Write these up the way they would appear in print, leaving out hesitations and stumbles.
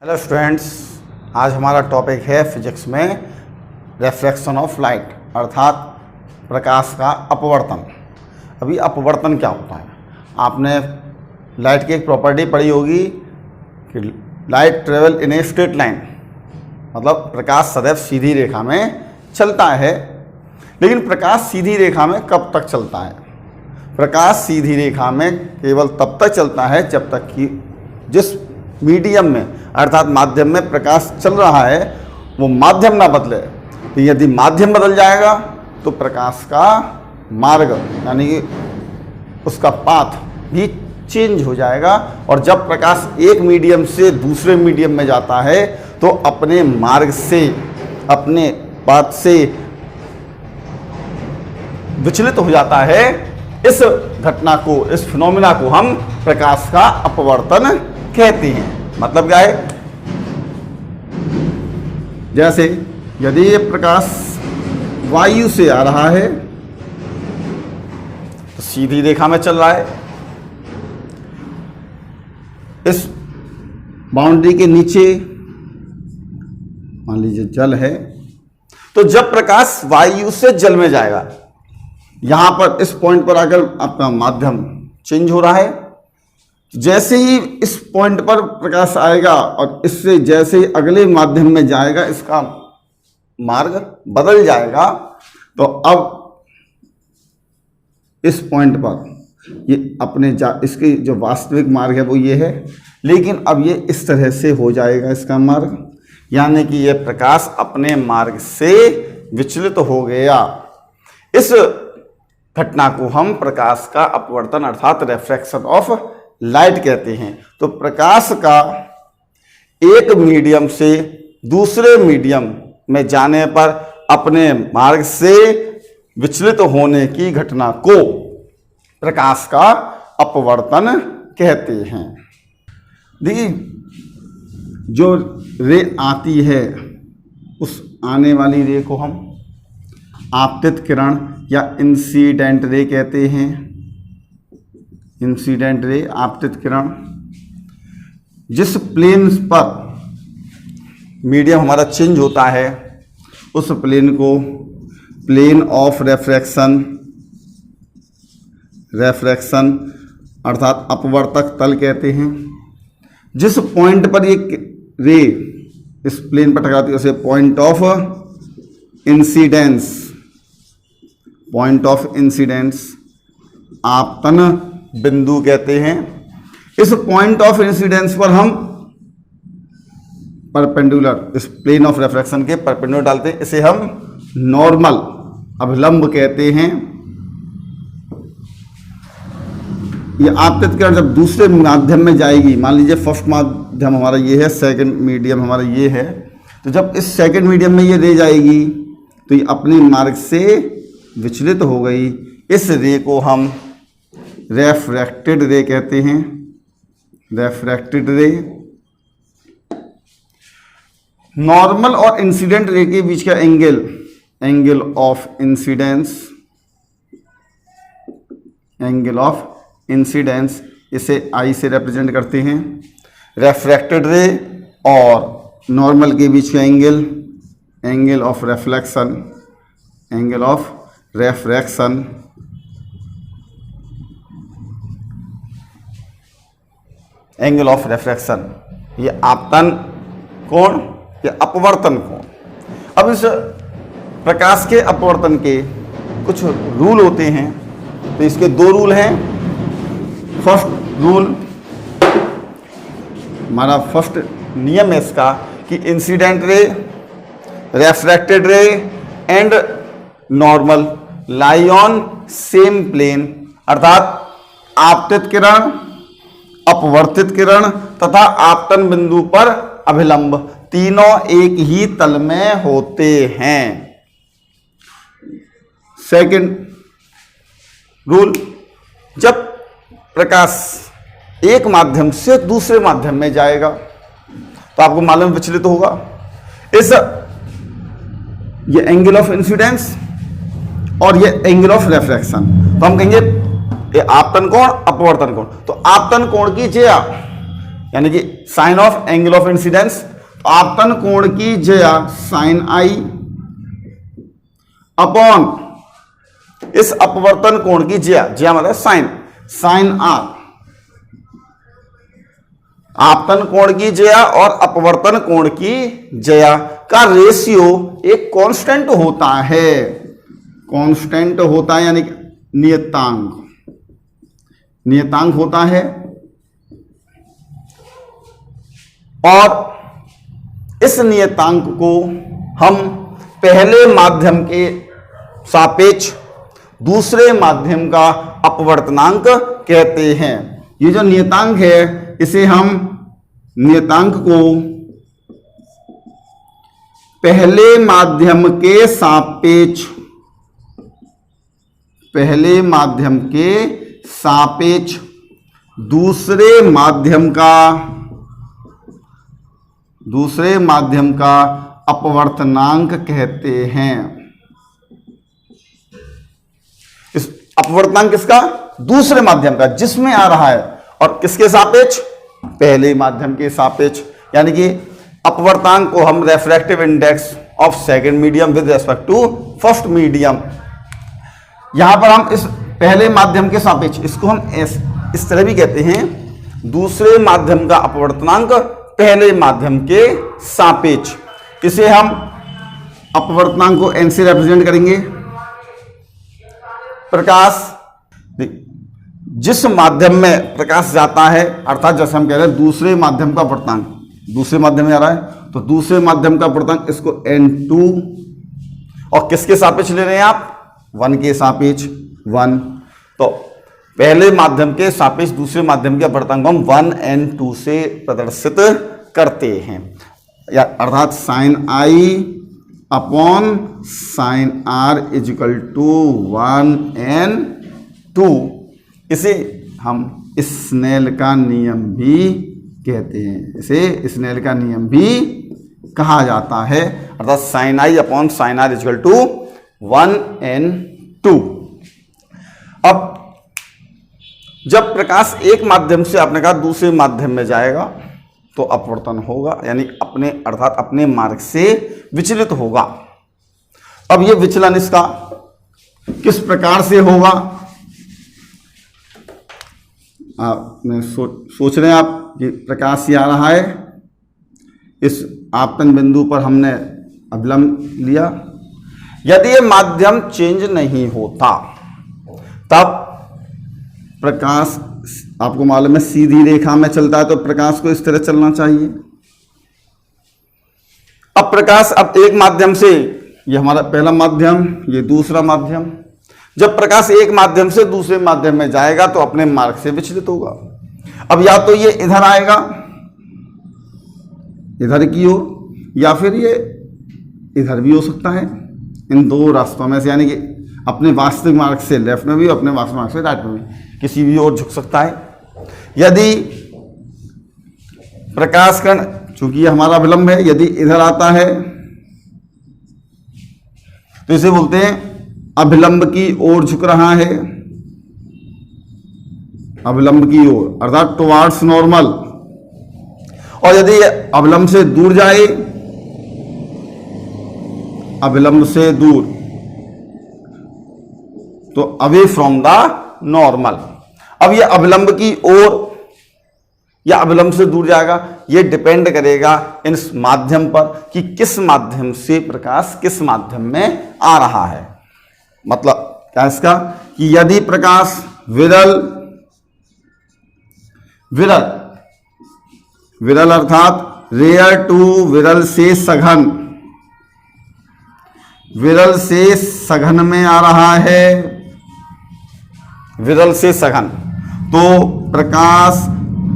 Hello students, आज हमारा topic है फिजिक्स में रिफ्रैक्शन ऑफ लाइट अर्थात प्रकाश का अपवर्तन। अभी अपवर्तन क्या होता है? आपने लाइट की एक प्रॉपर्टी पढ़ी होगी कि light travel in a straight line, मतलब प्रकाश सदैव सीधी रेखा में चलता है। लेकिन प्रकाश सीधी रेखा में कब तक चलता है? प्रकाश सीधी रेखा में केवल तब तक चलता है जब तक कि जिस मीडियम में अर्थात माध्यम में प्रकाश चल रहा है वो माध्यम ना बदले। तो यदि माध्यम बदल जाएगा तो प्रकाश का मार्ग यानी कि उसका पाथ भी चेंज हो जाएगा, और जब प्रकाश एक मीडियम से दूसरे मीडियम में जाता है तो अपने मार्ग से, अपने पाथ से विचलित हो जाता है। इस घटना को, इस फिनोमिना को हम प्रकाश का अपवर्तन कहते हैं। मतलब क्या है? जैसे यदि ये प्रकाश वायु से आ रहा है तो सीधी रेखा में चल रहा है। इस बाउंड्री के नीचे मान लीजिए जल है, तो जब प्रकाश वायु से जल में जाएगा, यहां पर इस पॉइंट पर आकर आपका माध्यम चेंज हो रहा है। जैसे ही इस पॉइंट पर प्रकाश आएगा और इससे जैसे ही अगले माध्यम में जाएगा इसका मार्ग बदल जाएगा। तो अब इस पॉइंट पर ये अपने इसकी जो वास्तविक मार्ग है वो ये है, लेकिन अब ये इस तरह से हो जाएगा इसका मार्ग, यानी कि ये प्रकाश अपने मार्ग से विचलित हो गया। इस घटना को हम प्रकाश का अपवर्तन अर्थात रिफ्रैक्शन ऑफ लाइट कहते हैं। तो प्रकाश का एक मीडियम से दूसरे मीडियम में जाने पर अपने मार्ग से विचलित होने की घटना को प्रकाश का अपवर्तन कहते हैं। देखिए, जो रे आती है उस आने वाली रे को हम आपतित किरण या इंसिडेंट रे कहते हैं। इंसिडेंट रे, आपतित किरण। जिस प्लेन पर मीडियम हमारा चेंज होता है उस प्लेन को प्लेन ऑफ रेफ्रैक्शन अर्थात अपवर्तक तल कहते हैं। जिस पॉइंट पर ये रे इस प्लेन पर टकराती है उसे पॉइंट ऑफ इंसिडेंस आपतन बिंदु कहते हैं। इस पॉइंट ऑफ इंसिडेंस पर हम परपेंडिकुलर, इस प्लेन ऑफ रिफ्रैक्शन के परपेंडिकुलर डालते हैं। इसे हम नॉर्मल अभिलंब कहते हैं। ये आपतित किरण जब दूसरे माध्यम में जाएगी, मान लीजिए फर्स्ट माध्यम हमारा ये है, सेकंड मीडियम हमारा ये है, तो जब इस सेकंड मीडियम में ये रे जाएगी तो ये अपने मार्ग से विचलित हो गई। इस रे को हम रेफ्रैक्टेड रे कहते हैं। रेफ्रैक्टेड रे। नॉर्मल और इंसिडेंट रे के बीच का एंगल ऑफ इंसिडेंस इसे आई से रिप्रेजेंट करते हैं। रेफ्रैक्टेड रे और नॉर्मल के बीच का एंगल ऑफ रेफ्रैक्शन एंगल ऑफ रेफ्रैक्शन, ये आपतन कोण या अपवर्तन कोण। अब इस प्रकाश के अपवर्तन के कुछ रूल होते हैं, तो इसके दो रूल हैं। फर्स्ट रूल, हमारा फर्स्ट नियम है इसका कि incident ray, refracted ray and normal lie on same plane, अर्थात आपतित किरण, अपवर्तित किरण तथा आपतन बिंदु पर अभिलंब तीनों एक ही तल में होते हैं। सेकंड रूल, जब प्रकाश एक माध्यम से दूसरे माध्यम में जाएगा तो आपको मालूम विचलित होगा। ये एंगल ऑफ इंसिडेंस और ये एंगल ऑफ रेफ्रैक्शन, तो हम कहेंगे ये आपतन कोण, अपवर्तन कोण। तो आपतन कोण की ज्या यानी कि sine of angle of incidence, आपतन कोण की ज्या साइन आई अपॉन इस अपवर्तन कोण की ज्या मतलब साइन आर। आपतन कोण की ज्या और अपवर्तन कोण की ज्या का रेशियो एक कांस्टेंट होता है, यानी नियतांक होता है। और इस नियतांक को हम पहले माध्यम के सापेक्ष दूसरे माध्यम का अपवर्तनांक कहते हैं। ये जो नियतांक है इसे हम नियतांक को पहले माध्यम के सापेक्ष दूसरे माध्यम का अपवर्तनांक कहते हैं। इस अपवर्तनांक किसका? दूसरे माध्यम का, जिसमें आ रहा है, और किसके सापेक्ष? पहले माध्यम के सापेक्ष। यानी कि अपवर्तनांक को हम refractive index of second medium with respect to first medium, यहां पर हम इस पहले माध्यम के सापेक्ष, इसको हम इस तरह भी कहते हैं, दूसरे माध्यम का अपवर्तनांक पहले माध्यम के सापेक्ष। इसे हम अपवर्तनांक को n से रिप्रेजेंट करेंगे। प्रकाश, जिस माध्यम में प्रकाश जाता है, अर्थात जैसे हम कह रहे हैं दूसरे माध्यम का अपवर्तनांक, दूसरे माध्यम में जा रहा है तो दूसरे माध्यम का अपवर्तनांक, इसको n2, और किसके सापेक्ष ले रहे हैं आप? 1 के सापेक्ष 1। तो पहले माध्यम के सापेक्ष दूसरे माध्यम के अपवर्तनांक को हम 1n2 से प्रदर्शित करते हैं, या अर्थात sine i upon sine r equal to 1n2। इसे हम स्नेल का नियम भी कहते हैं, इसे स्नेल का नियम भी कहा जाता है, अर्थात sine i upon sine r equal to 1n2। अब जब प्रकाश एक माध्यम से आपने कहा दूसरे माध्यम में जाएगा तो अपवर्तन होगा, यानी अपने मार्ग से विचलित होगा। अब यह विचलन इसका किस प्रकार से होगा? आपने सोच रहे हैं आप कि प्रकाश ही आ रहा है, इस आपतन बिंदु पर हमने अभिलंब लिया। यदि ये माध्यम चेंज नहीं होता तब प्रकाश, आपको मालूम है सीधी रेखा में चलता है तो प्रकाश को इस तरह चलना चाहिए। अब प्रकाश एक माध्यम से, ये हमारा पहला माध्यम, ये दूसरा माध्यम, जब प्रकाश एक माध्यम से दूसरे माध्यम में जाएगा तो अपने मार्ग से विचलित होगा। अब या तो ये इधर आएगा, इधर की ओर, या फिर ये इधर भी हो सकता है, इन दो रास्तों में से, यानी कि अपने वास्तविक मार्ग से लेफ्ट में भी, अपने वास्तविक मार्ग से राइट में भी, किसी भी ओर झुक सकता है। यदि प्रकाश कण, चूंकि ये हमारा अभिलंब है, यदि इधर आता है तो इसे बोलते हैं अभिलंब की ओर झुक रहा है, अभिलंब की ओर, अर्थात टुवार्ड्स नॉर्मल। और यदि अभिलंब से दूर जाए, अभिलंब से दूर, तो अवे फ्रॉम द नॉर्मल। अब ये अभिलंब की ओर या अभिलंब से दूर जाएगा, ये डिपेंड करेगा इस माध्यम पर कि किस माध्यम से प्रकाश किस माध्यम में आ रहा है। मतलब क्या इसका कि यदि प्रकाश विरल अर्थात रेयर टू विरल से सघन, विरल से सघन में आ रहा है, विरल से सघन, तो प्रकाश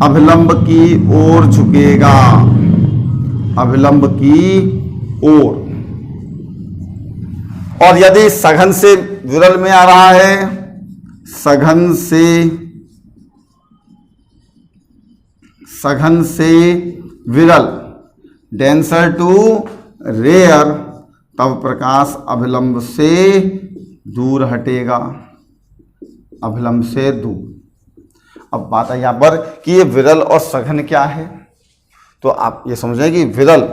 अभिलंब की ओर झुकेगा, अभिलंब की ओर। और यदि सघन से विरल में आ रहा है, सघन से विरल, डेंसर टू रेयर, तब प्रकाश अभिलंब से दूर हटेगा, अभिलंब से दूर। अब बात है यहां पर कि ये विरल और सघन क्या है। तो आप ये समझें कि विरल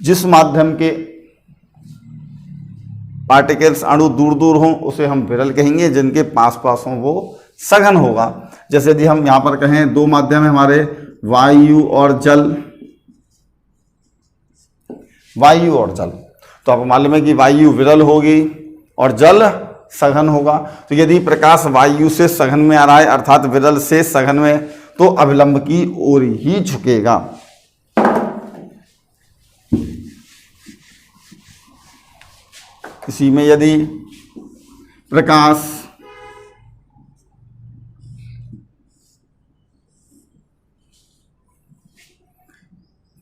जिस माध्यम के पार्टिकल्स अणु दूर दूर हों उसे हम विरल कहेंगे, जिनके पास पास हों वो सघन होगा। जैसे यदि हम यहाँ पर कहें दो माध्यम है हमारे, वायु और जल, वायु और जल, तो आपको मालूम है कि वायु विरल होगी और जल सघन होगा। तो यदि प्रकाश वायु से सघन में आ रहा है अर्थात विरल से सघन में, तो अभिलंब की ओर ही झुकेगा। इसी में यदि प्रकाश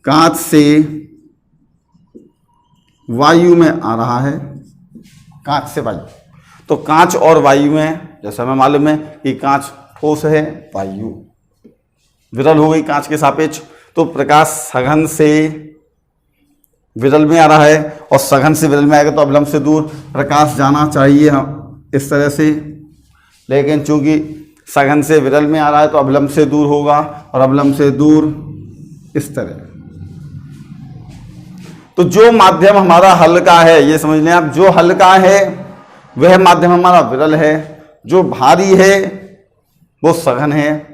कांच से वायु में आ रहा है, कांच से वायु, तो कांच और वायु में जैसा हमें मालूम है कि कांच ठोस है, वायु विरल हो गई कांच के सापेक्ष, तो प्रकाश सघन से विरल में आ रहा है और सघन से विरल में आएगा तो अभिलंब से दूर प्रकाश जाना चाहिए हम इस तरह से, लेकिन चूंकि सघन से विरल में आ रहा है तो अभिलंब से दूर होगा और अभिलंब से दूर इस तरह। तो जो माध्यम हमारा हल्का है, ये समझ लें आप, जो हल्का है वह माध्यम हमारा विरल है, जो भारी है वो सघन है,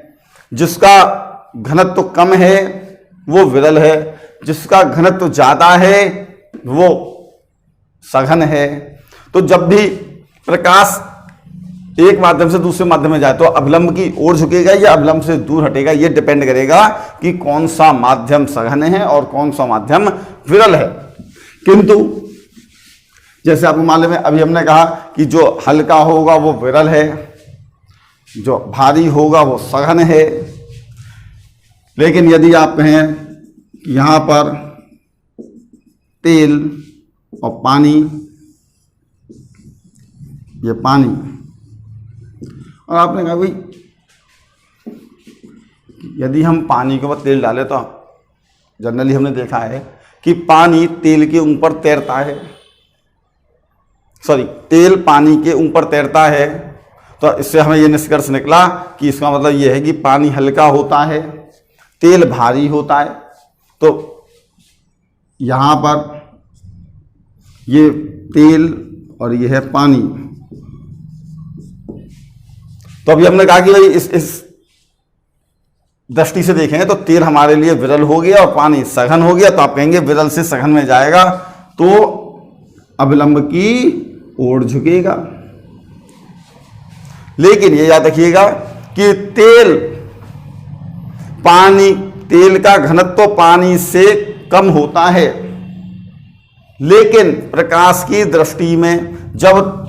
जिसका घनत्व तो कम है वो विरल है, जिसका घनत्व तो ज्यादा है वो सघन है। तो जब भी प्रकाश एक माध्यम से दूसरे माध्यम में जाए तो अभिलंब की ओर झुकेगा या अभिलंब से दूर हटेगा, ये डिपेंड करेगा कि कौन सा माध्यम सघन है और कौन सा माध्यम विरल है। किंतु जैसे आपको मालूम है, अभी हमने कहा कि जो हल्का होगा वो विरल है, जो भारी होगा वो सघन है। लेकिन यदि आप कहें कि यहाँ पर तेल और पानी, ये पानी, और आपने कहा भाई यदि हम पानी के ऊपर तेल डालें तो जनरली हमने देखा है कि पानी तेल के ऊपर तैरता है, सॉरी तेल पानी के ऊपर तैरता है। तो इससे हमें ये निष्कर्ष निकला कि इसका मतलब ये है कि पानी हल्का होता है, तेल भारी होता है। तो यहाँ पर ये तेल और ये है पानी। तो अभी हमने कहा कि भाई इस दृष्टि से देखेंगे तो तेल हमारे लिए विरल हो गया और पानी सघन हो गया, तो आप कहेंगे विरल से सघन में जाएगा तो अभिलंब की ओर झुकेगा। लेकिन ये याद रखिएगा कि तेल का घनत्व तो पानी से कम होता है, लेकिन प्रकाश की दृष्टि में जब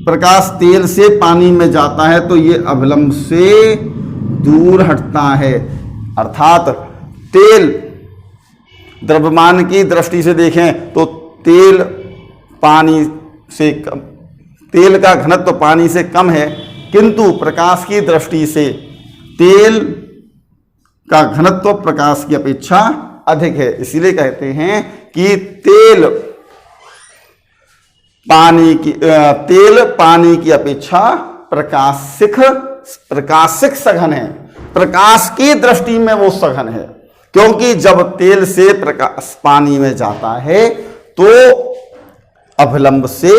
प्रकाश तेल से पानी में जाता है तो ये अभिलंब से दूर हटता है। अर्थात तेल द्रव्यमान की दृष्टि से देखें तो तेल का घनत्व तो पानी से कम है, किंतु प्रकाश की दृष्टि से तेल का घनत्व प्रकाश की अपेक्षा अधिक है। इसीलिए कहते हैं कि तेल पानी की अपेक्षा प्रकाशिक सघन है, प्रकाश की दृष्टि में वो सघन है, क्योंकि जब तेल से प्रकाश पानी में जाता है तो अभिलंब से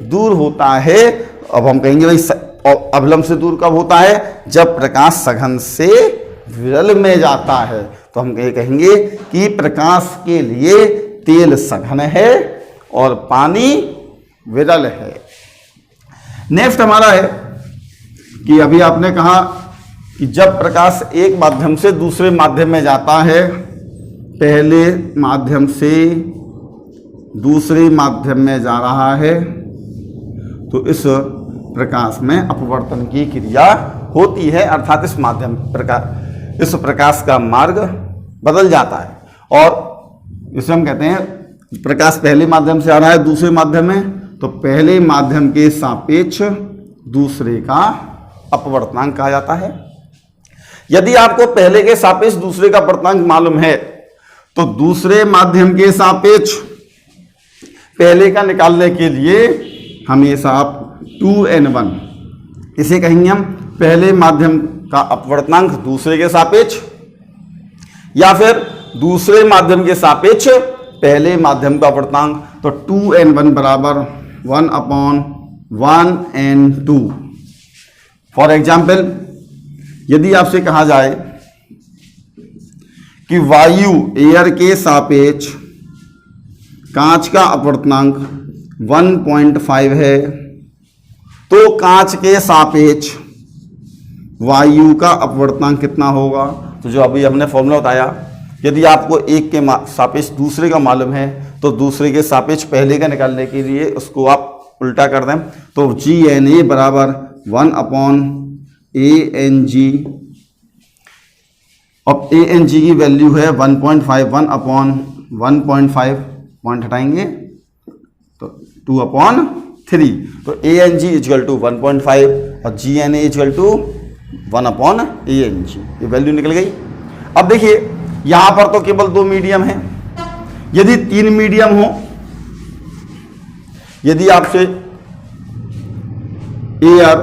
दूर होता है। अब हम कहेंगे भाई अभिलंब से दूर कब होता है? जब प्रकाश सघन से विरल में जाता है। तो हम कहेंगे कि प्रकाश के लिए तेल सघन है और पानी विरल है। नेक्स्ट हमारा है कि अभी आपने कहा कि जब प्रकाश एक माध्यम से दूसरे माध्यम में जाता है, पहले माध्यम से दूसरे माध्यम में जा रहा है, तो इस प्रकाश में अपवर्तन की क्रिया होती है, अर्थात इस प्रकाश का मार्ग बदल जाता है। और इसे हम कहते हैं प्रकाश पहले माध्यम से आ रहा है दूसरे माध्यम में, तो पहले माध्यम के सापेक्ष दूसरे का अपवर्तनांक कहा जाता है। यदि आपको पहले के सापेक्ष दूसरे का अपवर्तनांक मालूम है तो दूसरे माध्यम के सापेक्ष पहले का निकालने के लिए हमेशा आप 2n1 इसे कहेंगे हम पहले माध्यम का अपवर्तनांक दूसरे के सापेक्ष या फिर दूसरे माध्यम के सापेक्ष पहले माध्यम का अपर्तांक। तो 2n1 बराबर 1/1n2। फॉर एग्जाम्पल, यदि आपसे कहा जाए कि वायु एयर के सापेक्ष कांच का अपवर्तनांक 1.5 है, तो कांच के सापेक्ष वायु का अपवर्तनांक कितना होगा? तो जो अभी हमने फॉर्मूला बताया, यदि आपको एक के सापेक्ष दूसरे का मालूम है तो दूसरे के सापेक्ष पहले का निकालने के लिए उसको आप उल्टा कर दें। तो GNA बराबर 1/ANG। अब ANG की वैल्यू है 1.5, 1/1.5 पॉइंट हटाएंगे तो 2/3। तो ANG इक्वल टू 1.5 और GNA इक्वल टू 1/ANG, ये वैल्यू निकल गई। अब देखिए यहां पर तो केवल 2 मीडियम है। यदि 3 मीडियम हो, यदि आपसे एयर,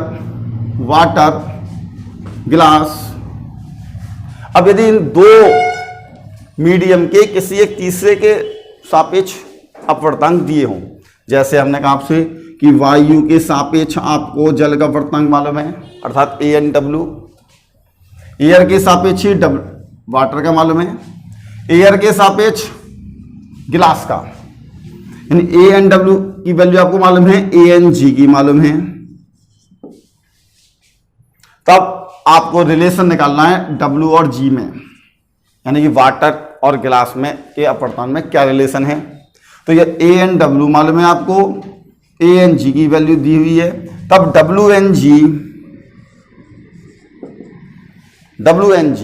वाटर, ग्लास, अब यदि इन 2 मीडियम के किसी एक तीसरे के सापेक्ष अपवर्तनांक दिए हों, जैसे हमने कहा आपसे कि वायु के सापेक्ष आपको जल का अपवर्तनांक मालूम है अर्थात ANW, एयर के सापेक्ष वाटर का मालूम है, एयर के सापेक्ष गिलास का, यानी ANW की वैल्यू आपको मालूम है, ANG की मालूम है। तब आपको रिलेशन निकालना है W और G में, यानी कि वाटर और गिलास में के अपवर्तनांक में क्या रिलेशन है। तो ये ANW मालूम है आपको, ANG की वैल्यू दी हुई है, तब WNG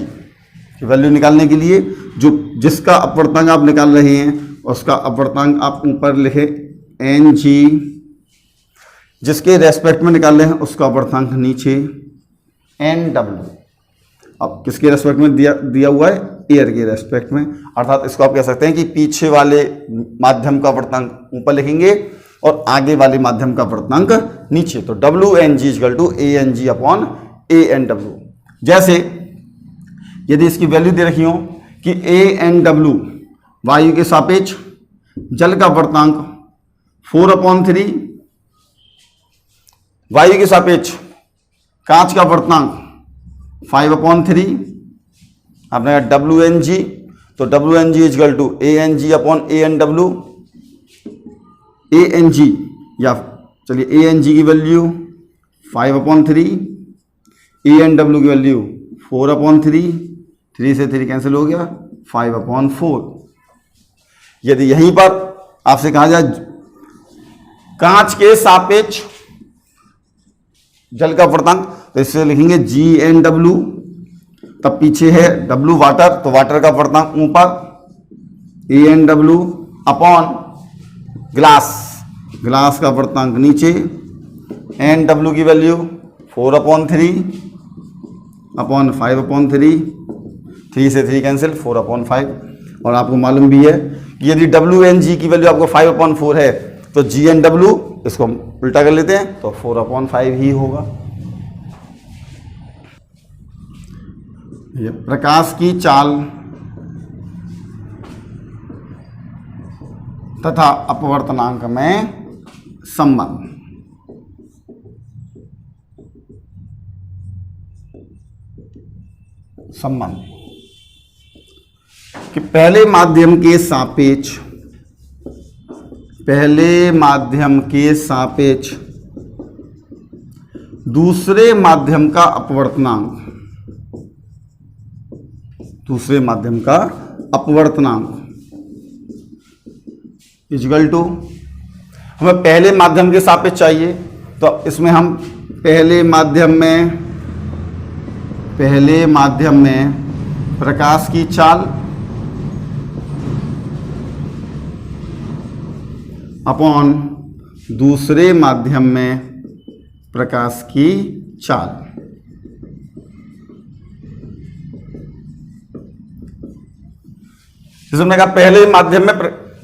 की वैल्यू निकालने के लिए जो जिसका अपवर्तनांक आप निकाल रहे हैं उसका अपवर्तनांक आप ऊपर लिखे NG, जिसके रेस्पेक्ट में निकाल रहे हैं उसका अपवर्तनांक नीचे NW। अब किसके रेस्पेक्ट में दिया हुआ है? एयर के रेस्पेक्ट में, अर्थात इसको आप कह सकते हैं कि पीछे वाले माध्यम का अपवर्तनांक ऊपर लिखेंगे और आगे वाले माध्यम का अपवर्तनांक नीचे। तो WNG इक्वल टू ANG/ANW। जैसे यदि इसकी वैल्यू दे रखी हो कि ANW वायु के सापेक्ष जल का अपवर्तनांक 4/3, वायु के सापेक्ष कांच का अपवर्तनांक 5/3, आपने कहा WNG, तो WNG equal to ANG/ANW। ANG या चलिए ANG की वैल्यू 5/3, ANW की वैल्यू 4/3, 3 से 3 कैंसिल हो गया, 5/4। यदि यहीं पर आपसे कहा जाए कांच के सापेक्ष जल का अपवर्तनांक, तो इससे लिखेंगे GNW, तब पीछे है W वाटर, तो वाटर का अपवर्तनांक ऊपर, ANW अपॉन ग्लास, ग्लास का अपवर्तनांक नीचे, NW की वैल्यू 4/3 अपॉन 5/3, 3 से 3 कैंसिल, 4/5। और आपको मालूम भी है कि यदि WNG की वैल्यू आपको 5/4 है तो GNW, इसको उल्टा कर लेते हैं तो 4/5 ही होगा। ये प्रकाश की चाल तथा अपवर्तनांक में संबंध। कि पहले माध्यम के सापेक्ष दूसरे माध्यम का अपवर्तनांक इक्वल टू, हमें पहले माध्यम के सापेक्ष चाहिए, तो इसमें हम पहले माध्यम में प्रकाश की चाल अपॉन दूसरे माध्यम में प्रकाश की चाल। जैसे हमने कहा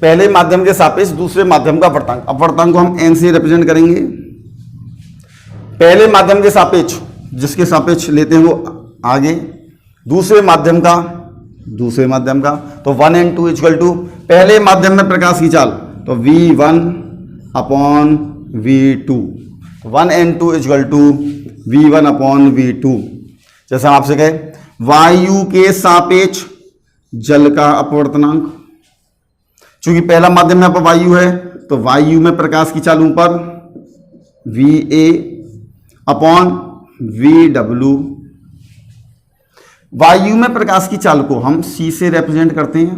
पहले माध्यम के सापेक्ष दूसरे माध्यम का अपवर्तनांक को हम n से रिप्रेजेंट करेंगे। पहले माध्यम के सापेक्ष जिसके सापेक्ष लेते हैं वो आगे, दूसरे माध्यम का दूसरे माध्यम का। तो 1n2 इक्वल टू पहले माध्यम में प्रकाश की चाल तो v1 upon v2, 1n2 equal to v1 upon v2। जैसे हम आपसे कहे वायु के सापेक्ष जल का अपवर्तनांक, चूंकि पहला माध्यम में वायु है तो वायु में प्रकाश की चाल ऊपर va अपॉन vw। वायु में प्रकाश की चाल को हम c से रिप्रेजेंट करते हैं,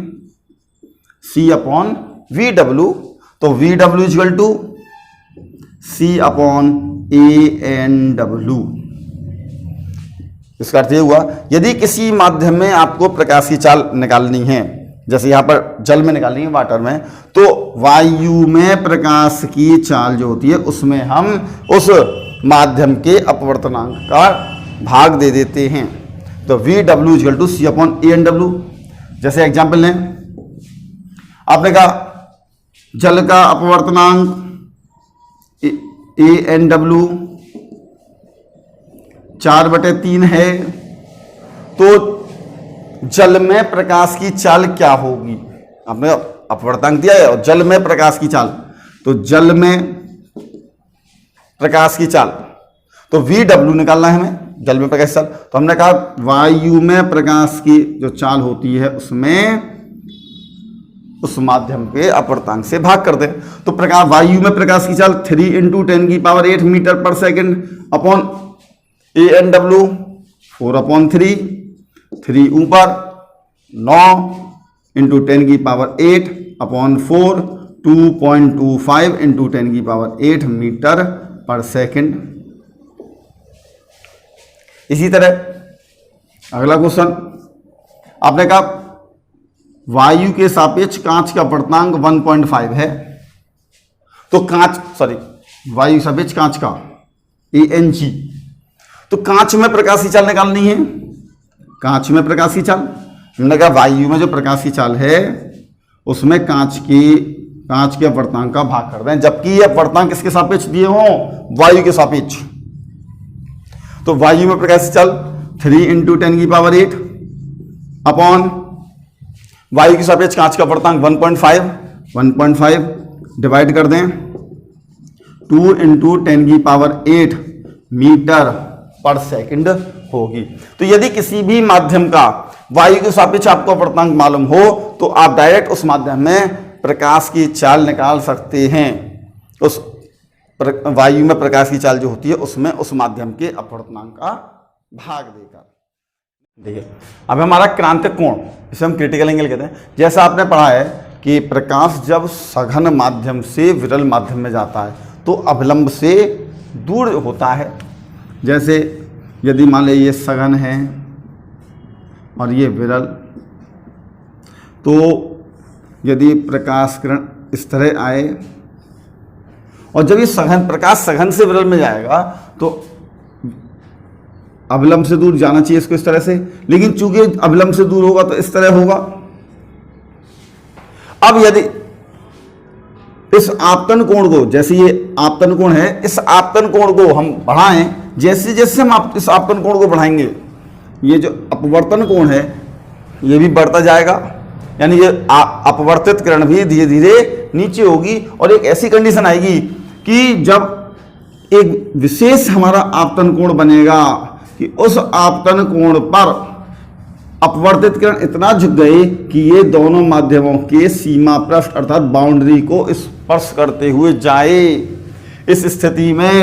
c अपॉन vw। तो vw equal to c upon anw। इसका अर्थ ये हुआ यदि किसी माध्यम में आपको प्रकाश की चाल निकालनी है, जैसे यहां पर जल में निकालनी है, वाटर में, तो वायु में प्रकाश की चाल जो होती है उसमें हम उस माध्यम के अपवर्तनांक का भाग दे देते हैं। तो vw equal to c upon anw। जैसे एग्जाम्पल लें, आपने कहा जल का अपवर्तनांक anw 4/3 है, तो जल में प्रकाश की चाल क्या होगी? आपने अपवर्तनांक दिया है और जल में प्रकाश की चाल, तो जल में प्रकाश की चाल तो vw निकालना है हमें, जल में प्रकाश की चाल। तो हमने कहा वायु में प्रकाश की जो चाल होती है उसमें उस माध्यम के अपवर्तनांक से भाग कर दें। तो प्रकाश वायु में प्रकाश की चाल 3 × 10⁸ मीटर पर सेकेंड अपॉन anw 4/3, 3 ऊपर 9 × 10⁸ अपॉन 4 2.25 × 10⁸ मीटर पर सेकेंड। इसी तरह अगला क्वेश्चन, आपने कहा वायु के सापेक्ष कांच का अपवर्तनांक 1.5 है, तो वायु के सापेक्ष कांच का Ag, तो कांच में प्रकाश की चाल निकालनी है। कांच में प्रकाश की चाल, हमने कहा वायु में जो प्रकाश की चाल है उसमें कांच के अपवर्तनांक का भाग कर दें, जबकि ये अपवर्तनांक किसके सापेक्ष दिए हों? वायु के सापेक्ष। तो वायु में प्रकाश की चाल 3 × 10⁸ अपॉन वायु के सापेक्ष कांच का अपवर्तनांक 1.5 डिवाइड कर दें 2 × 10⁸ मीटर पर सेकंड होगी। तो यदि किसी भी माध्यम का वायु के सापेक्ष आपको अपवर्तनांक मालूम हो तो आप डायरेक्ट उस माध्यम में प्रकाश की चाल निकाल सकते हैं, उस वायु में प्रकाश की चाल जो होती है उसमें उस माध्यम के अपवर्तनांक का भाग देकर। देखिए अब हमारा क्रांतिक कोण, इसे हम क्रिटिकल एंगल कहते हैं। जैसा आपने पढ़ा है कि प्रकाश जब सघन माध्यम से विरल माध्यम में जाता है तो अभिलंब से दूर होता है। जैसे यदि मान लीजिए ये सघन है और ये विरल, तो यदि प्रकाश किरण इस तरह आए और जब ये प्रकाश सघन से विरल में जाएगा तो अभिलंब से दूर जाना चाहिए इसको इस तरह से, लेकिन चूंकि अभिलंब से दूर होगा तो इस तरह होगा। अब यदि इस आपतन कोण को, जैसे ये आपतन कोण है, इस आपतन कोण को हम बढ़ाएं, जैसे जैसे हम इस आपतन कोण को बढ़ाएंगे ये जो अपवर्तन कोण है ये भी बढ़ता जाएगा, यानी ये अपवर्तित किरण भी धीरे धीरे नीचे होगी। और एक ऐसी कंडीशन आएगी कि जब एक विशेष हमारा आपतन कोण बनेगा कि उस आपतन कोण पर अपवर्तित किरण इतना झुक गए कि ये दोनों माध्यमों के सीमा पृष्ठ अर्थात बाउंड्री को स्पर्श करते हुए जाए। इस स्थिति में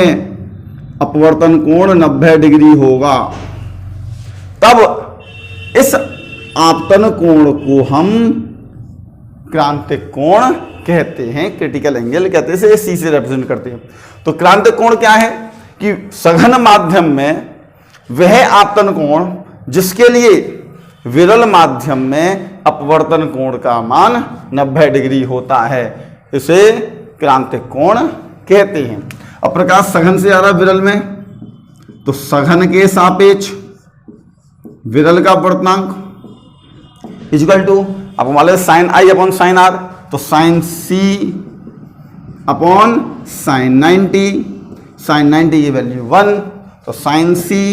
अपवर्तन कोण 90 डिग्री होगा। तब इस आपतन कोण को हम क्रांतिक कोण कहते हैं, क्रिटिकल एंगल कहते हैं, इसे सी से रिप्रेजेंट करते हैं। तो क्रांतिक कोण क्या है कि सघन माध्यम में वह आपतन कोण जिसके लिए विरल माध्यम में अपवर्तन कोण का मान 90 डिग्री होता है, इसे क्रांतिक कोण कहते हैं। अब प्रकाश सघन से आ रहा है विरल में, तो सघन के सापेक्ष विरल का अपवर्तनांक इक्वल टू आपको मालूम है sine i upon sine r, तो साइन सी अपॉन साइन 90 की वैल्यू 1, तो साइन सी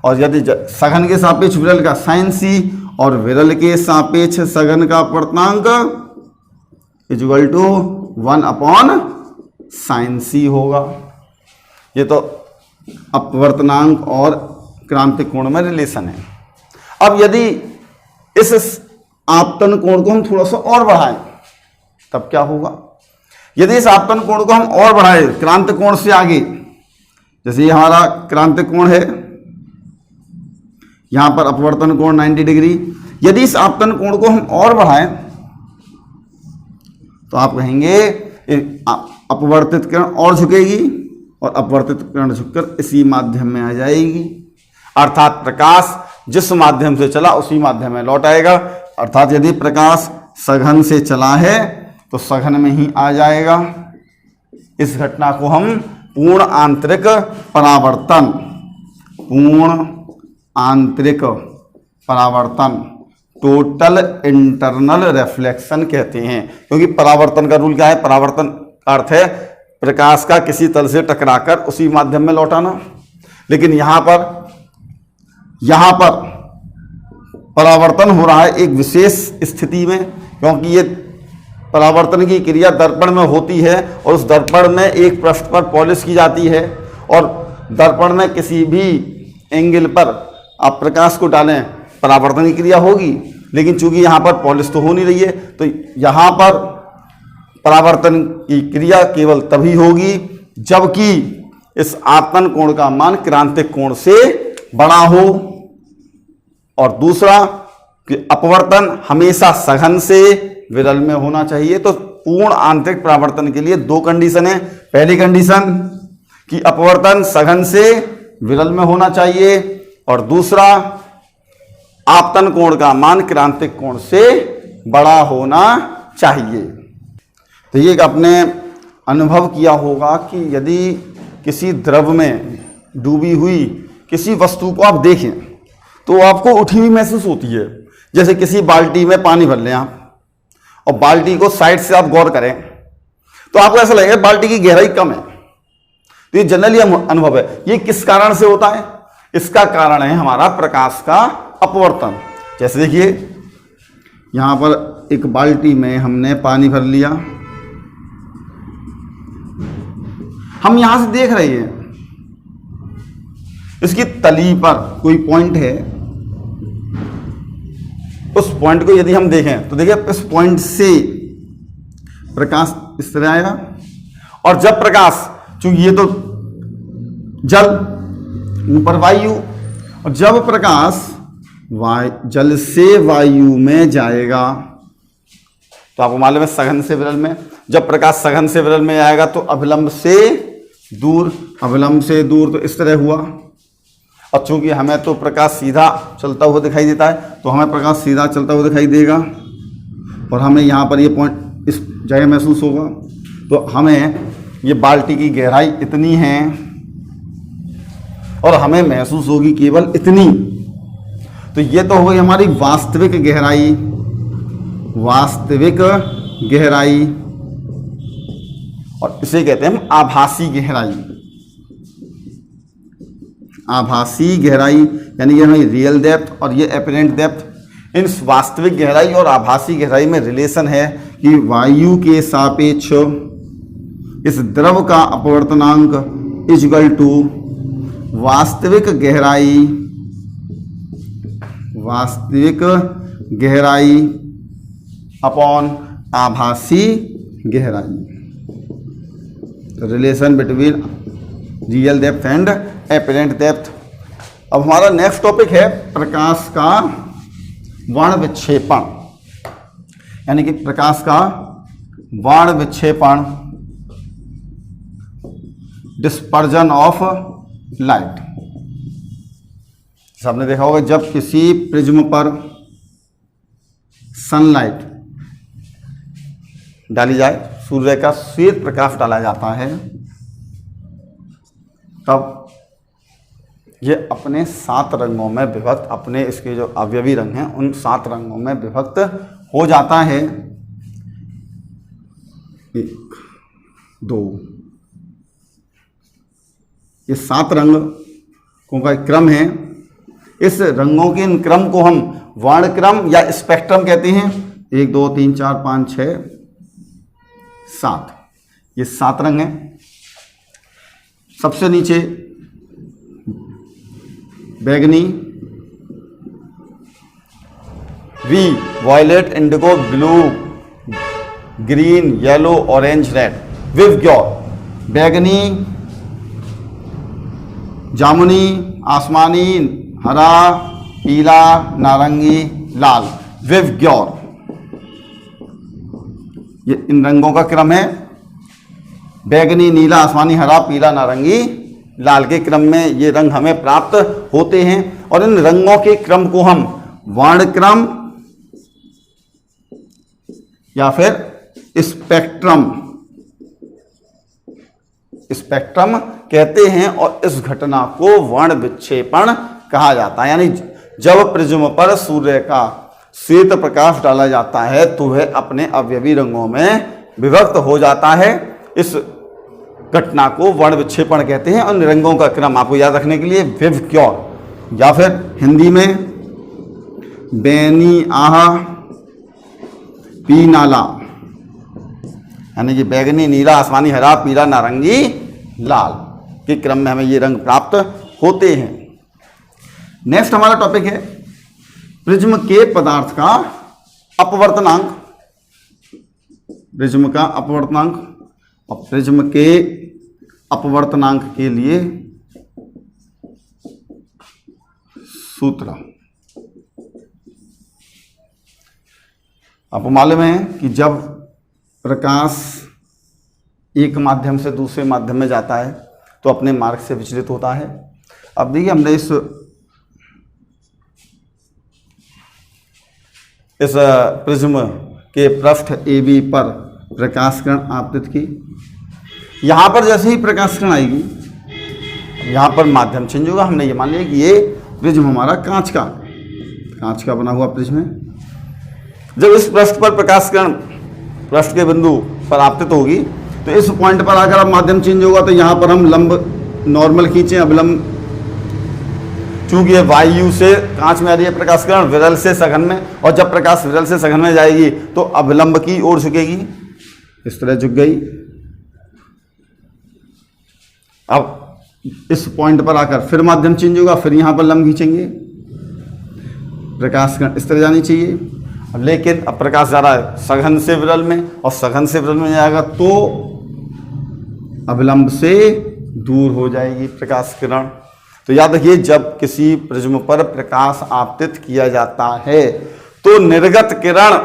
और यदि सघन के सापेक्ष विरल का साइन सी और विरल के सापेक्ष सघन का अपवर्तनांक इक्वल टू 1/sin c होगा। ये तो अपवर्तनांक और क्रांतिक कोण में रिलेशन है। अब यदि इस आपतन कोण को हम थोड़ा सा और बढ़ाएं तब क्या होगा? यदि इस आपतन कोण को हम और बढ़ाएं क्रांतिक कोण से आगे, जैसे ये हमारा क्रांतिक कोण है, यहां पर अपवर्तन कोण 90 डिग्री, यदि इस आपतन कोण को हम और बढ़ाएं तो आप कहेंगे अपवर्तित किरण और झुकेगी और अपवर्तित किरण झुककर इसी माध्यम में आ जाएगी, अर्थात प्रकाश जिस माध्यम से चला उसी माध्यम में लौट आएगा। अर्थात यदि प्रकाश सघन से चला है तो सघन में ही आ जाएगा। इस घटना को हम पूर्ण आंतरिक परावर्तन, पूर्ण आंतरिक परावर्तन, टोटल इंटरनल रिफ्लेक्शन कहते हैं। क्योंकि परावर्तन का रूल क्या है? परावर्तन का अर्थ है प्रकाश का किसी तल से टकराकर उसी माध्यम में लौटाना। लेकिन यहां पर परावर्तन हो रहा है एक विशेष स्थिति में, क्योंकि ये परावर्तन की क्रिया दर्पण में होती है और उस दर्पण में एक पृष्ठ पर पॉलिश की जाती है और दर्पण में किसी भी एंगल पर आप प्रकाश को डालें परावर्तन की क्रिया होगी। लेकिन चूंकि यहाँ पर पॉलिश तो हो नहीं रही है तो यहाँ पर परावर्तन की क्रिया केवल तभी होगी जबकि इस आपतन कोण का मान क्रांतिक कोण से बड़ा हो। और दूसरा कि अपवर्तन हमेशा सघन से विरल में होना चाहिए। तो पूर्ण आंतरिक परावर्तन के लिए दो कंडीशन है। पहली कंडीशन कि अपवर्तन सघन से विरल में होना चाहिए और दूसरा आपतन कोण का मान क्रांतिक कोण से बड़ा होना चाहिए। तो ये आपने अनुभव किया होगा कि यदि किसी द्रव में डूबी हुई किसी वस्तु को आप देखें तो आपको उठी हुई महसूस होती है। जैसे किसी बाल्टी में पानी भर लें आप और बाल्टी को साइड से आप गौर करें तो आपको ऐसा लगेगा बाल्टी की गहराई कम है। तो ये जनरली अनुभव है। ये किस कारण से होता है? इसका कारण है हमारा प्रकाश का अपवर्तन। जैसे देखिए यहां पर एक बाल्टी में हमने पानी भर लिया, हम यहां से देख रहे हैं इसकी तली पर कोई पॉइंट है, उस पॉइंट को यदि हम देखें तो देखिए इस पॉइंट से प्रकाश इस तरह आएगा और जब प्रकाश, चूंकि ये तो जल ऊपर वायु, और जब प्रकाश जल से वायु में जाएगा तो आपको मालूम है सघन से विरल में, जब प्रकाश सघन से विरल में आएगा तो अभिलंब से दूर, अभिलंब से दूर तो इस तरह हुआ। और चूंकि हमें तो प्रकाश सीधा चलता हुआ दिखाई देता है तो हमें प्रकाश सीधा चलता हुआ दिखाई देगा और हमें यहाँ पर ये पॉइंट इस जगह महसूस होगा। तो हमें ये बाल्टी की गहराई इतनी है और हमें महसूस होगी केवल इतनी। तो ये तो हो गई हमारी वास्तविक गहराई, वास्तविक गहराई, और इसे कहते हैं हम आभासी गहराई। आभासी गहराई यानी कि हमारी रियल डेप्थ और ये एपरेंट डेप्थ। इन वास्तविक गहराई और आभासी गहराई में रिलेशन है कि वायु के सापेक्ष इस द्रव का अपवर्तनांक इक्वल टू वास्तविक गहराई, वास्तविक गहराई अपॉन आभासी गहराई। Relation between real depth and apparent depth. अब हमारा नेक्स्ट टॉपिक है प्रकाश का वर्ण विक्षेपण, यानी कि प्रकाश का वर्ण विक्षेपण, डिस्पर्जन ऑफ लाइट। सबने देखा होगा जब किसी प्रिज्म पर सनलाइट डाली जाए, सूर्य का श्वेत प्रकाश डाला जाता है, तब ये अपने 7 रंगों में विभक्त, अपने इसके जो अवयवी रंग हैं उन 7 रंगों में विभक्त हो जाता है। 1 2, ये 7 रंगों का एक क्रम है इस रंगों के इन क्रम को हम वर्णक्रम या स्पेक्ट्रम कहते हैं। 1 2 3 4 5 6 7, ये 7 रंग हैं। सबसे नीचे बैगनी, V violet, indigo, blue, green, yellow, orange, red. विवग्योर बैगनी, जामुनी, आसमानी, हरा, पीला, नारंगी, लाल। विवग्योर, ये इन रंगों का क्रम है। बैगनी, नीला, आसमानी, हरा, पीला, नारंगी, लाल के क्रम में ये रंग हमें प्राप्त होते हैं। और इन रंगों के क्रम को हम वर्णक्रम या फिर स्पेक्ट्रम कहते हैं। और इस घटना को वर्ण विक्षेपण कहा जाता है। यानी जब प्रिज्म पर सूर्य का श्वेत प्रकाश डाला जाता है तो वह अपने अवयवी रंगों में विभक्त हो जाता है। इस घटना को वर्ण विक्षेपण कहते हैं। और रंगों का क्रम आपको याद रखने के लिए विवग्योर या फिर हिंदी में बैनी, आहा, पीनाला, यानी कि बैगनी, नीला, आसमानी, हरा, पीला, नारंगी, लाल के क्रम में हमें ये रंग प्राप्त होते हैं। नेक्स्ट हमारा टॉपिक है प्रिज्म के पदार्थ का अपवर्तनांक। प्रिज्म का अपवर्तनांक। और प्रिज्म के अपवर्तनांक के लिए सूत्र आपको मालूम है कि जब प्रकाश एक माध्यम से दूसरे माध्यम में जाता है तो अपने मार्ग से विचलित होता है। अब देखिए हमने इस प्रिज्म के पृष्ठ AB पर प्रकाश किरण आपतित की। यहाँ पर जैसे ही प्रकाश किरण आएगी, यहाँ पर माध्यम चेंज होगा। हमने ये मान लिया कि ये प्रिज्म हमारा कांच का बना हुआ प्रिज्म है। जब इस पृष्ठ पर प्रकाश किरण पृष्ठ के बिंदु पर आपतित होगी तो इस पॉइंट पर आकर अब माध्यम चेंज होगा। तो यहाँ पर हम लंब नॉर्मल खींचें, अभिलंब, चूंकि ये वायु से कांच में आ रही है प्रकाश किरण विरल से सघन में, और जब प्रकाश विरल से सघन में जाएगी तो अभिलंब की ओर झुकेगी। इस तरह झुक गई। अब इस पॉइंट पर आकर फिर माध्यम चेंज होगा, फिर यहां पर लंब खींचेंगे, प्रकाश किरण इस तरह जानी चाहिए। लेकिन अब प्रकाश जा रहा है सघन से विरल में, और सघन से विरल में जाएगा तो अभिलंब से दूर हो जाएगी प्रकाश किरण। तो याद रखिए, जब किसी प्रिज्म पर प्रकाश आपतित किया जाता है तो निर्गत किरण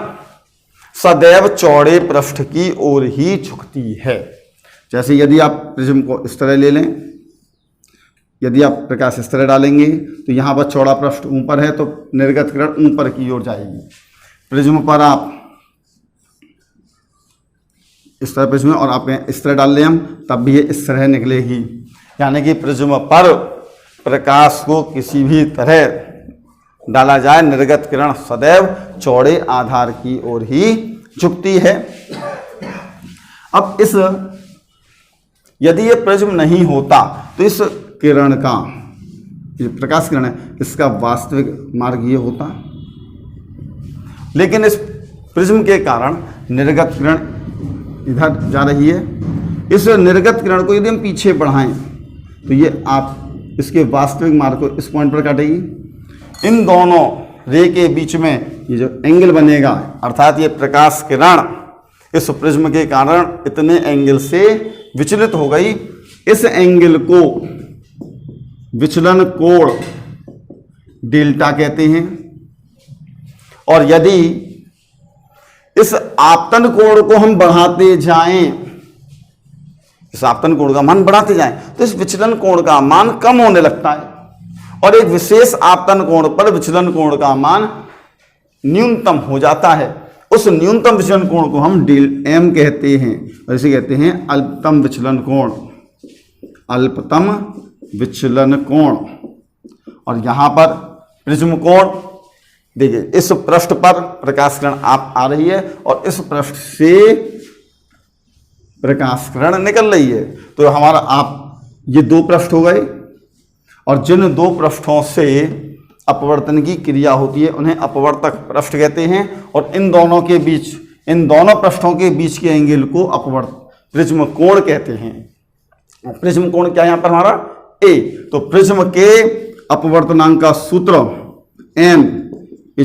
सदैव चौड़े पृष्ठ की ओर ही झुकती है। जैसे यदि आप प्रिज्म को इस तरह ले लें, यदि आप प्रकाश इस तरह डालेंगे तो यहाँ पर चौड़ा पृष्ठ ऊपर है तो निर्गत किरण ऊपर की ओर जाएगी। प्रिज्म पर आप इस तरह प्रिज्म और आप इस तरह डाल लें हम, तब भी ये इस तरह निकलेगी। यानी कि प्रिज्म पर प्रकाश को किसी भी तरह डाला जाए, निर्गत किरण सदैव चौड़े आधार की ओर ही झुकती है। अब इस यदि ये प्रिज्म नहीं होता तो इस किरण का, जो प्रकाश किरण है, इसका वास्तविक मार्ग ये होता। लेकिन इस प्रिज्म के कारण निर्गत किरण इधर जा रही है। इस निर्गत किरण को यदि हम पीछे बढ़ाएं तो ये आप इसके वास्तविक मार्ग को इस पॉइंट पर काटेगी। इन दोनों रे के बीच में ये जो एंगल बनेगा, अर्थात ये प्रकाश किरण इस प्रिज्म के कारण इतने एंगल से विचलित हो गई। इस एंगल को विचलन कोण डेल्टा कहते हैं। और यदि इस आपतन कोण को हम बढ़ाते जाएं, इस आपतन कोण का मान बढ़ाते जाएं तो इस विचलन कोण का मान कम होने लगता है, और एक विशेष आपतन कोण पर विचलन कोण का मान न्यूनतम हो जाता है। उस न्यूनतम विचलन कोण को हम डेल एम कहते हैं, और इसे कहते हैं अल्पतम विचलन कोण। अल्पतम विचलन कोण। और यहां पर प्रिज्म कोण देखिए, इस पृष्ठ पर प्रकाश किरण आप आ रही है और इस पृष्ठ से प्रकाश किरण निकल रही है। तो हमारा आप ये दो पृष्ठ हो गए, और जिन दो पृष्ठों से अपवर्तन की क्रिया होती है, उन्हें अपवर्तक पृष्ठ कहते हैं। और इन दोनों पृष्ठों के बीच के एंगल को प्रिज्म कोण कहते हैं। प्रिज्म कोण क्या है यहाँ पर हमारा ए। तो प्रिज्म के अपवर्तनांक का सूत्र m =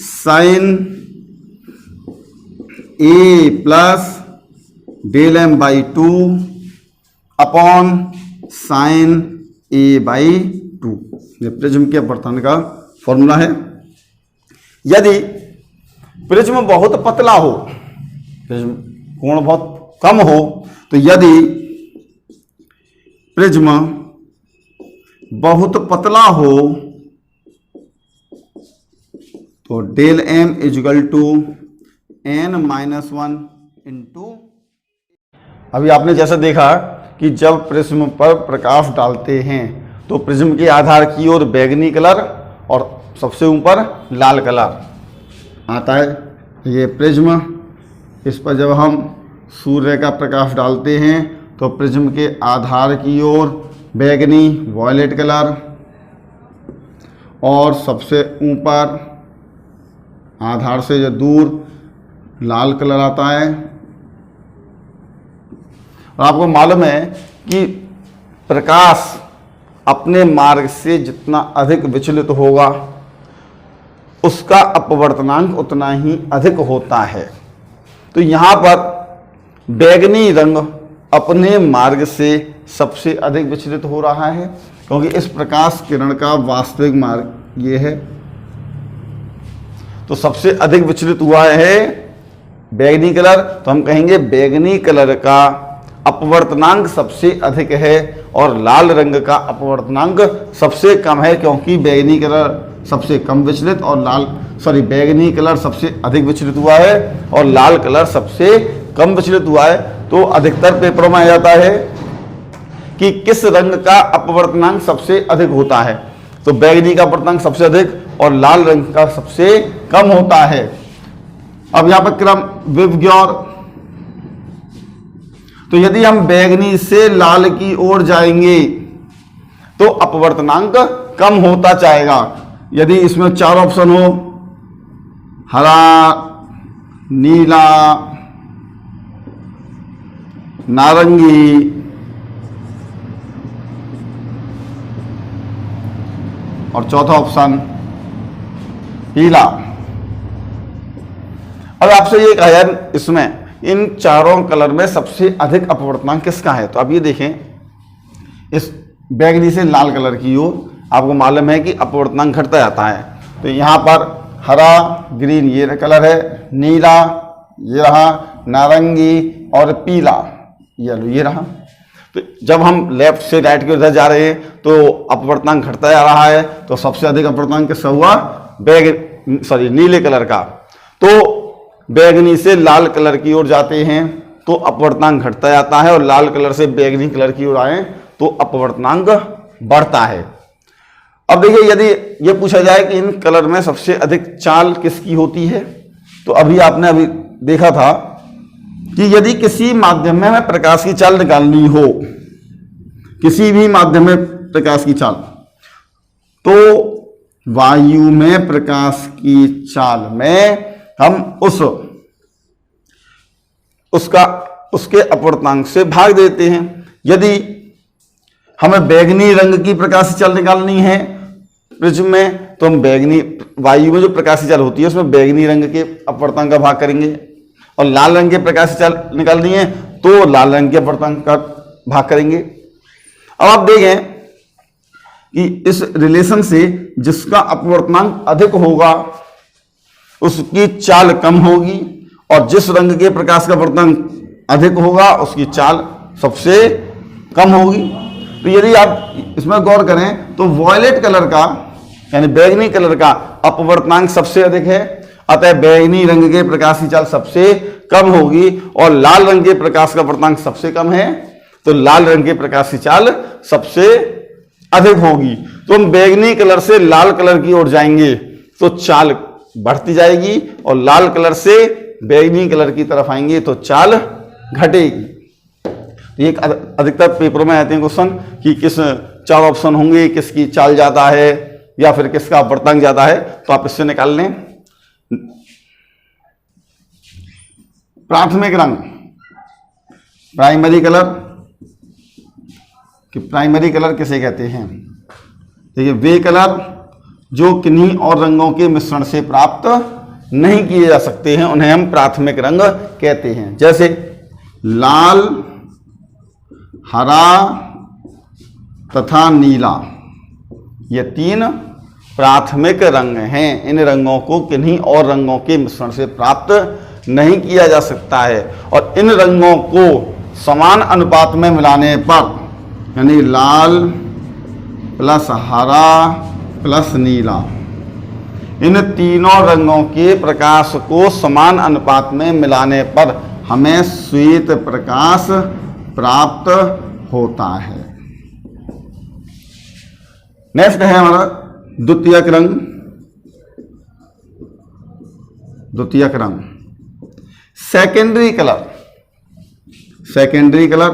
sin a plus del m by 2 upon sin a by 2। ये प्रिज्म के अपवर्तन का फॉर्मूला है। यदि प्रिज्म बहुत पतला हो, प्रिज्म कोण बहुत कम हो, तो यदि प्रिज्म बहुत पतला हो तो डेल m = n-1 इंटू। अभी आपने जैसा देखा कि जब प्रिज्म पर प्रकाश डालते हैं तो प्रिज्म के आधार की ओर बैंगनी कलर और सबसे ऊपर लाल कलर आता है। ये प्रिज्म, इस पर जब हम सूर्य का प्रकाश डालते हैं तो प्रिज्म के आधार की ओर बैंगनी वॉयलेट कलर और सबसे ऊपर आधार से जो दूर लाल कलर आता है। और आपको मालूम है कि प्रकाश अपने मार्ग से जितना अधिक विचलित होगा उसका अपवर्तनांक उतना ही अधिक होता है। तो यहाँ पर बैंगनी रंग अपने मार्ग से सबसे अधिक विचलित हो रहा है, क्योंकि इस प्रकाश किरण का वास्तविक मार्ग ये है। तो सबसे अधिक विचलित हुआ है बैंगनी कलर, तो हम कहेंगे बैंगनी कलर का अपवर्तनांक सबसे अधिक है और लाल रंग का अपवर्तनांक सबसे कम है, क्योंकि बैंगनी कलर सबसे कम विचलित और बैंगनी कलर सबसे अधिक विचलित हुआ है और लाल कलर सबसे कम विचलित हुआ है। तो अधिकतर पेपरों में आ जाता है कि किस रंग का अपवर्तनांक सबसे अधिक होता है, तो बैंगनी का अपवर्तनांक सबसे अधिक और लाल रंग का सबसे कम होता है। अब यहाँ पर क्रम विवग्योर, तो यदि हम बैंगनी से लाल की ओर जाएंगे तो अपवर्तनांक कम होता जाएगा। यदि इसमें 4 ऑप्शन हो, हरा, नीला, नारंगी और चौथा ऑप्शन पीला। अब आपसे ये कहा यार इसमें इन चारों कलर में सबसे अधिक अपवर्तनांक किसका है, तो अब ये देखें इस बैंगनी से लाल कलर की ओर आपको मालूम है कि अपवर्तनांक घटता जाता है। तो यहाँ पर हरा ग्रीन ये कलर है, नीला ये रहा, नारंगी और पीला येलो ये रहा। तो जब हम लेफ्ट से राइट की ओर जा रहे हैं तो अपवर्तनांक घटता जा रहा है। तो सबसे अधिक अपवर्तनांक किसका हुआ, नीले कलर का। तो बैंगनी से लाल कलर की ओर जाते हैं तो अपवर्तनांक घटता जाता है और लाल कलर से बैंगनी कलर की ओर आए तो अपवर्तनांक बढ़ता है। अब देखिए यदि ये पूछा जाए कि इन कलर में सबसे अधिक चाल किसकी होती है, तो अभी आपने देखा था कि यदि किसी माध्यम में हमें प्रकाश की चाल निकालनी हो, किसी भी माध्यम में प्रकाश की चाल, तो वायु में प्रकाश की चाल में हम उसके अपवर्तनांक से भाग देते हैं। यदि हमें बैंगनी रंग की प्रकाश चाल निकालनी है प्रिज्म में, तो हम वायु में जो प्रकाश चाल होती है उसमें बैंगनी रंग के अपवर्तनांक का भाग करेंगे, और लाल रंग की प्रकाश चाल निकालनी है तो लाल रंग के अपवर्तनांक का भाग करेंगे। अब आप देखें कि इस रिलेशन से जिसका अपवर्तनांक अधिक होगा उसकी चाल कम होगी, और जिस रंग के प्रकाश का अपवर्तनांक अधिक होगा उसकी चाल सबसे कम होगी। तो यदि आप इसमें गौर करें तो वॉयलेट कलर का यानी बैंगनी कलर का अपवर्तनांक सबसे अधिक है, अतः बैंगनी रंग के प्रकाश की चाल सबसे कम होगी, और लाल रंग के प्रकाश का अपवर्तनांक सबसे कम है तो लाल रंग के प्रकाश की चाल सबसे अधिक होगी। तो हम बैंगनी कलर से लाल कलर की ओर जाएंगे तो चाल बढ़ती जाएगी, और लाल कलर से बैंगनी कलर की तरफ आएंगे तो चाल घटेगी। ये अधिकतर पेपरों में आते हैं क्वेश्चन कि किस 4 ऑप्शन होंगे, किसकी चाल ज्यादा है, या फिर किसका अपवर्तनांक ज्यादा है, तो आप इससे निकाल लें। प्राथमिक रंग, प्राइमरी कलर, कि प्राइमरी कलर किसे कहते हैं? देखिए, वे कलर जो किन्हीं और रंगों के मिश्रण से प्राप्त नहीं किए जा सकते हैं, उन्हें हम प्राथमिक रंग कहते हैं। जैसे लाल, हरा तथा नीला, ये 3 प्राथमिक रंग हैं। इन रंगों को किन्हीं और रंगों के मिश्रण से प्राप्त नहीं किया जा सकता है, और इन रंगों को समान अनुपात में मिलाने पर, यानी लाल प्लस हरा प्लस नीला, इन तीनों रंगों के प्रकाश को समान अनुपात में मिलाने पर हमें श्वेत प्रकाश प्राप्त होता है। नेक्स्ट है हमारा द्वितीयक रंग। द्वितीयक रंग, सेकेंडरी कलर। सेकेंडरी कलर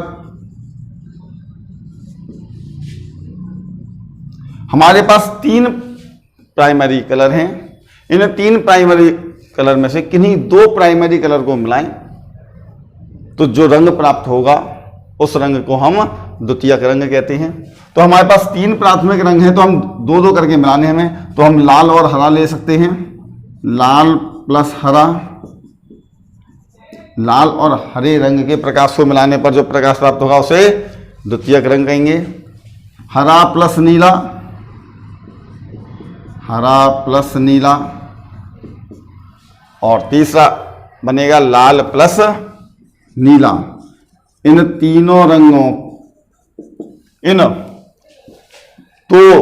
हमारे पास 3 प्राइमरी कलर हैं। इन 3 प्राइमरी कलर में से किन्हीं 2 प्राइमरी कलर को मिलाएं तो जो रंग प्राप्त होगा उस रंग को हम द्वितीयक रंग कहते हैं। तो हमारे पास 3 प्राथमिक रंग हैं, तो हम 2-2 करके मिलाने हमें, तो हम लाल और हरा ले सकते हैं। लाल प्लस हरा, लाल और हरे रंग के प्रकाश को मिलाने पर जो प्रकाश प्राप्त होगा उसे द्वितीयक रंग कहेंगे। हरा प्लस नीला, हरा प्लस नीला, और तीसरा बनेगा लाल प्लस नीला। इन तीनों रंगों, इन 2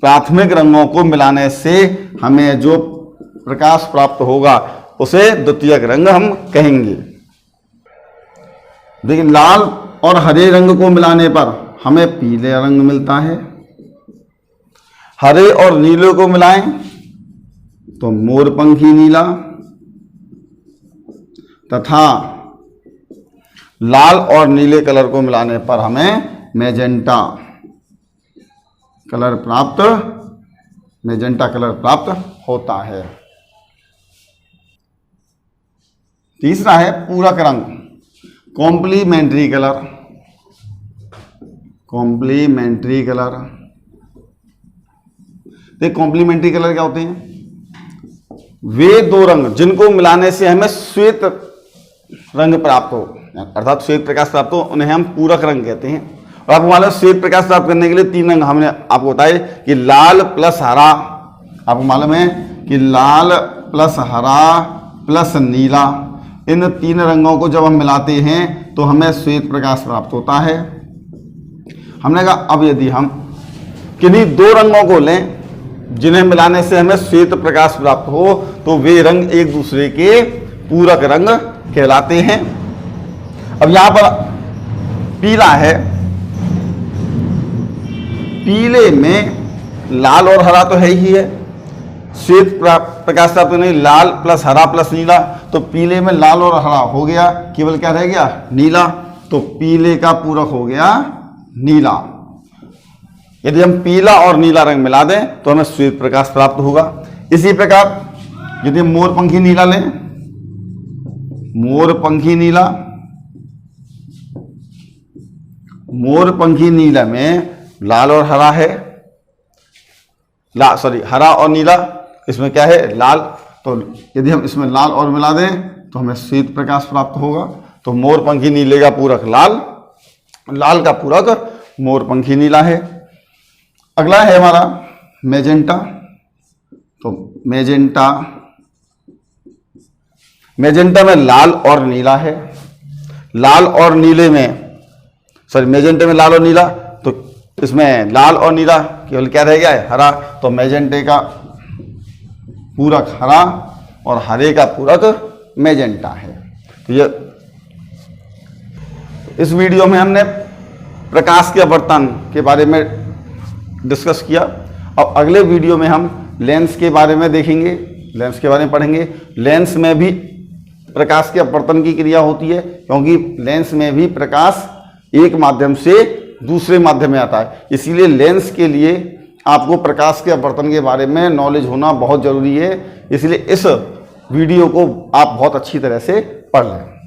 प्राथमिक रंगों को मिलाने से हमें जो प्रकाश प्राप्त होगा उसे द्वितीयक रंग हम कहेंगे। देखिए, लाल और हरे रंग को मिलाने पर हमें पीले रंग मिलता है। हरे और नीले को मिलाएं तो मोरपंखी नीला, तथा लाल और नीले कलर को मिलाने पर हमें मैजेंटा कलर प्राप्त होता है। तीसरा है पूरक रंग, कॉम्प्लीमेंट्री कलर। कॉम्प्लीमेंट्री कलर, देख कॉम्प्लीमेंट्री कलर क्या होते हैं? वे 2 रंग जिनको मिलाने से हमें श्वेत रंग प्राप्त हो, अर्थात श्वेत प्रकाश प्राप्त हो, उन्हें हम पूरक रंग कहते हैं। और आपको मालूम है श्वेत प्रकाश प्राप्त करने के लिए 3 रंग हमने आपको बताए कि लाल प्लस हरा, आपको मालूम है कि लाल प्लस हरा प्लस नीला, इन 3 रंगों को जब हम मिलाते हैं तो हमें श्वेत प्रकाश प्राप्त होता है। हमने कहा अब यदि हम किन्हीं 2 रंगों को लें जिन्हें मिलाने से हमें श्वेत प्रकाश प्राप्त हो, तो वे रंग एक दूसरे के पूरक रंग कहलाते हैं। अब यहां पर पीला है, पीले में लाल और हरा तो है ही है, श्वेत प्रकाश प्राप्त नहीं, लाल प्लस हरा प्लस नीला, तो पीले में लाल और हरा हो गया, केवल क्या रह गया? नीला। तो पीले का पूरक हो गया नीला। यदि हम पीला और नीला रंग मिला दें तो हमें श्वेत प्रकाश प्राप्त होगा। इसी प्रकार यदि मोरपंखी नीला लें, मोरपंखी नीला, मोरपंखी नीला में लाल और हरा है, हरा और नीला, इसमें क्या है? लाल। तो यदि हम इसमें लाल और मिला दें तो हमें श्वेत प्रकाश प्राप्त होगा। तो मोरपंखी नीले का पूरक लाल, लाल का पूरक मोरपंखी नीला है। अगला है हमारा मैजेंटा। तो मैजेंटा, मैजेंटा में लाल और नीला है, लाल और नीले में मैजेंटे में लाल और नीला, तो इसमें लाल और नीला केवल क्या रह गया है? हरा। तो मैजेंटे का पूरक हरा और हरे का पूरक मैजेंटा है। तो ये इस वीडियो में हमने प्रकाश के अपवर्तन के बारे में डिस्कस किया। अब अगले वीडियो में हम लेंस के बारे में देखेंगे, लेंस के बारे में पढ़ेंगे। लेंस में भी प्रकाश के अपवर्तन की क्रिया होती है, क्योंकि लेंस में भी प्रकाश एक माध्यम से दूसरे माध्यम में आता है, इसीलिए लेंस के लिए आपको प्रकाश के अपवर्तन के बारे में नॉलेज होना बहुत ज़रूरी है, इसलिए इस वीडियो को आप बहुत अच्छी तरह से पढ़ लें।